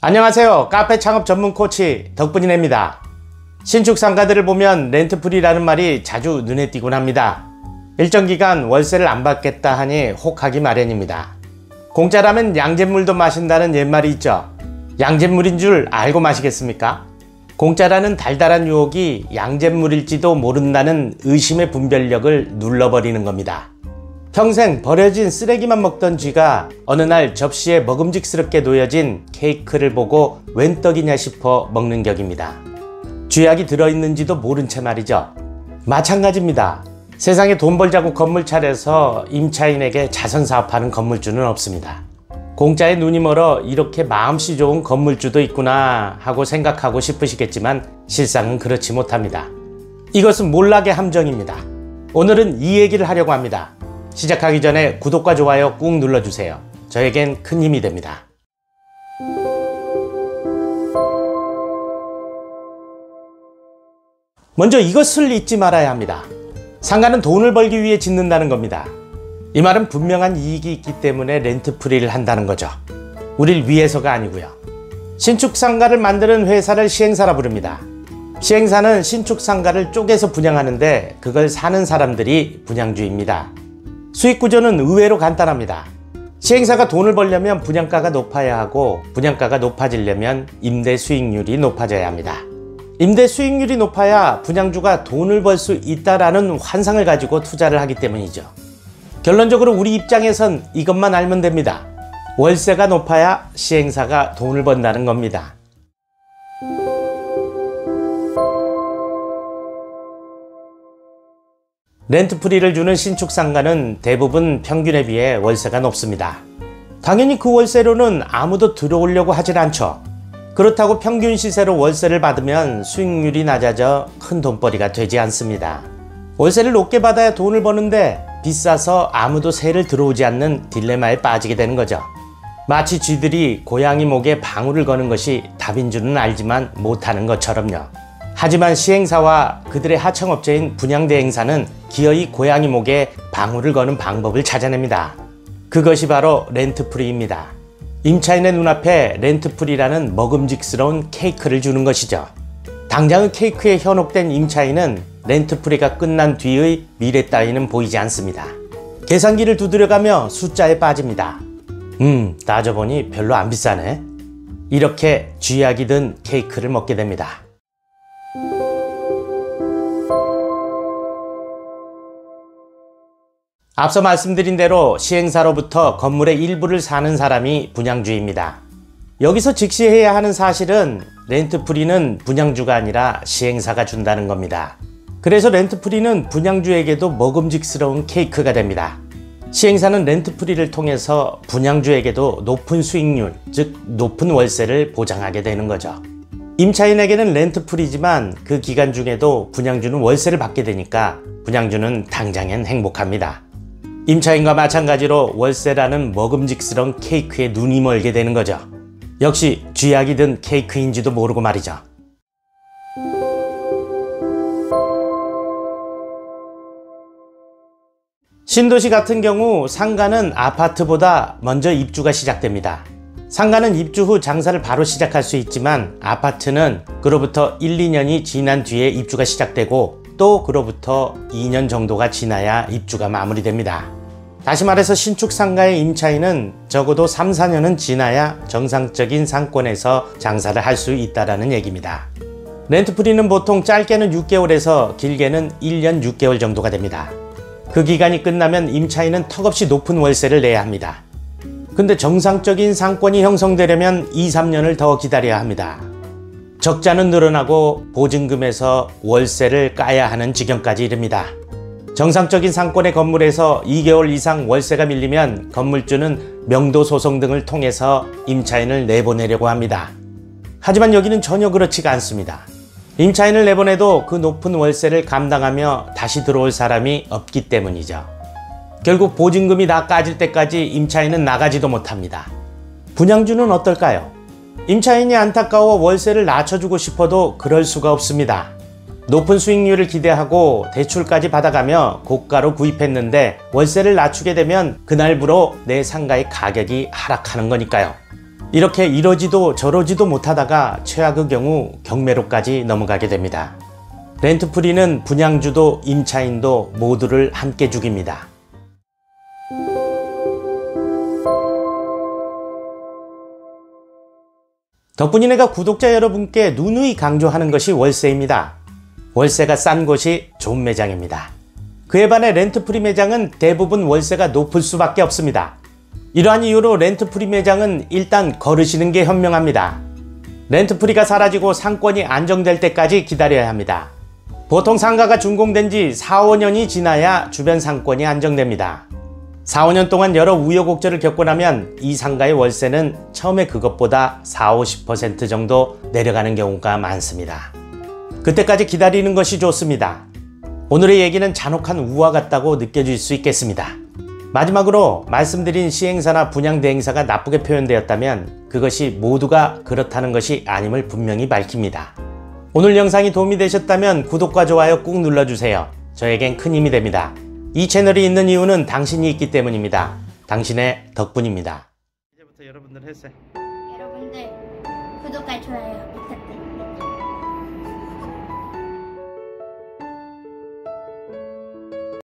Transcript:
안녕하세요. 카페 창업 전문 코치 덕분이네입니다. 신축 상가들을 보면 렌트프리라는 말이 자주 눈에 띄곤 합니다. 일정 기간 월세를 안 받겠다 하니 혹하기 마련입니다. 공짜라면 양잿물도 마신다는 옛말이 있죠. 양잿물인 줄 알고 마시겠습니까? 공짜라는 달달한 유혹이 양잿물일지도 모른다는 의심의 분별력을 눌러버리는 겁니다. 평생 버려진 쓰레기만 먹던 쥐가 어느 날 접시에 먹음직스럽게 놓여진 케이크를 보고 웬 떡이냐 싶어 먹는 격입니다. 쥐약이 들어있는지도 모른 채 말이죠. 마찬가지입니다. 세상에 돈 벌자고 건물 차려서 임차인에게 자선사업하는 건물주는 없습니다. 공짜에 눈이 멀어 이렇게 마음씨 좋은 건물주도 있구나 하고 생각하고 싶으시겠지만 실상은 그렇지 못합니다. 이것은 몰락의 함정입니다. 오늘은 이 얘기를 하려고 합니다. 시작하기 전에 구독과 좋아요 꾹 눌러주세요. 저에겐 큰 힘이 됩니다. 먼저 이것을 잊지 말아야 합니다. 상가는 돈을 벌기 위해 짓는다는 겁니다. 이 말은 분명한 이익이 있기 때문에 렌트프리를 한다는 거죠. 우릴 위해서가 아니고요. 신축 상가를 만드는 회사를 시행사라 부릅니다. 시행사는 신축 상가를 쪼개서 분양하는데 그걸 사는 사람들이 분양주입니다. 수익 구조는 의외로 간단합니다. 시행사가 돈을 벌려면 분양가가 높아야 하고 분양가가 높아지려면 임대 수익률이 높아져야 합니다. 임대 수익률이 높아야 분양주가 돈을 벌 수 있다라는 환상을 가지고 투자를 하기 때문이죠. 결론적으로 우리 입장에선 이것만 알면 됩니다. 월세가 높아야 시행사가 돈을 번다는 겁니다. 렌트프리를 주는 신축 상가는 대부분 평균에 비해 월세가 높습니다. 당연히 그 월세로는 아무도 들어오려고 하질 않죠. 그렇다고 평균 시세로 월세를 받으면 수익률이 낮아져 큰 돈벌이가 되지 않습니다. 월세를 높게 받아야 돈을 버는데 비싸서 아무도 새를 들어오지 않는 딜레마에 빠지게 되는 거죠. 마치 쥐들이 고양이 목에 방울을 거는 것이 답인 줄은 알지만 못하는 것처럼요. 하지만 시행사와 그들의 하청업체인 분양대행사는 기어이 고양이 목에 방울을 거는 방법을 찾아냅니다. 그것이 바로 렌트프리입니다. 임차인의 눈앞에 렌트프리라는 먹음직스러운 케이크를 주는 것이죠. 당장의 케이크에 현혹된 임차인은 렌트프리가 끝난 뒤의 미래 따위는 보이지 않습니다. 계산기를 두드려가며 숫자에 빠집니다. 따져보니 별로 안 비싸네. 이렇게 쥐약이 든 케이크를 먹게 됩니다. 앞서 말씀드린 대로 시행사로부터 건물의 일부를 사는 사람이 분양주입니다. 여기서 직시해야 하는 사실은 렌트프리는 분양주가 아니라 시행사가 준다는 겁니다. 그래서 렌트프리는 분양주에게도 먹음직스러운 케이크가 됩니다. 시행사는 렌트프리를 통해서 분양주에게도 높은 수익률, 즉 높은 월세를 보장하게 되는 거죠. 임차인에게는 렌트프리지만 그 기간 중에도 분양주는 월세를 받게 되니까 분양주는 당장엔 행복합니다. 임차인과 마찬가지로 월세라는 먹음직스러운 케이크에 눈이 멀게 되는 거죠. 역시 쥐약이 든 케이크인지도 모르고 말이죠. 신도시 같은 경우 상가는 아파트보다 먼저 입주가 시작됩니다. 상가는 입주 후 장사를 바로 시작할 수 있지만 아파트는 그로부터 1, 2년이 지난 뒤에 입주가 시작되고 또 그로부터 2년 정도가 지나야 입주가 마무리됩니다. 다시 말해서 신축 상가의 임차인은 적어도 3, 4년은 지나야 정상적인 상권에서 장사를 할 수 있다는 얘기입니다. 렌트프리는 보통 짧게는 6개월에서 길게는 1년 6개월 정도가 됩니다. 그 기간이 끝나면 임차인은 턱없이 높은 월세를 내야 합니다. 근데 정상적인 상권이 형성되려면 2, 3년을 더 기다려야 합니다. 적자는 늘어나고 보증금에서 월세를 까야 하는 지경까지 이릅니다. 정상적인 상권의 건물에서 2개월 이상 월세가 밀리면 건물주는 명도소송 등을 통해서 임차인을 내보내려고 합니다. 하지만 여기는 전혀 그렇지가 않습니다. 임차인을 내보내도 그 높은 월세를 감당하며 다시 들어올 사람이 없기 때문이죠. 결국 보증금이 다 까질 때까지 임차인은 나가지도 못합니다. 분양주는 어떨까요? 임차인이 안타까워 월세를 낮춰주고 싶어도 그럴 수가 없습니다. 높은 수익률을 기대하고 대출까지 받아가며 고가로 구입했는데 월세를 낮추게 되면 그날부로 내 상가의 가격이 하락하는 거니까요. 이렇게 이러지도 저러지도 못하다가 최악의 경우 경매로까지 넘어가게 됩니다. 렌트프리는 분양주도 임차인도 모두를 함께 죽입니다. 덕분이네가 구독자 여러분께 누누이 강조하는 것이 월세입니다. 월세가 싼 곳이 좋은 매장입니다. 그에 반해 렌트프리 매장은 대부분 월세가 높을 수밖에 없습니다. 이러한 이유로 렌트프리 매장은 일단 거르시는 게 현명합니다. 렌트프리가 사라지고 상권이 안정될 때까지 기다려야 합니다. 보통 상가가 준공된 지 4, 5년이 지나야 주변 상권이 안정됩니다. 4, 5년 동안 여러 우여곡절을 겪고 나면 이 상가의 월세는 처음에 그것보다 40, 50% 정도 내려가는 경우가 많습니다. 그때까지 기다리는 것이 좋습니다. 오늘의 얘기는 잔혹한 우화 같다고 느껴질 수 있겠습니다. 마지막으로 말씀드린 시행사나 분양대행사가 나쁘게 표현되었다면 그것이 모두가 그렇다는 것이 아님을 분명히 밝힙니다. 오늘 영상이 도움이 되셨다면 구독과 좋아요 꾹 눌러주세요. 저에겐 큰 힘이 됩니다. 이 채널이 있는 이유는 당신이 있기 때문입니다. 당신의 덕분입니다. 이제부터 여러분들 했어요. 여러분들 구독과 좋아요 부탁드립니다.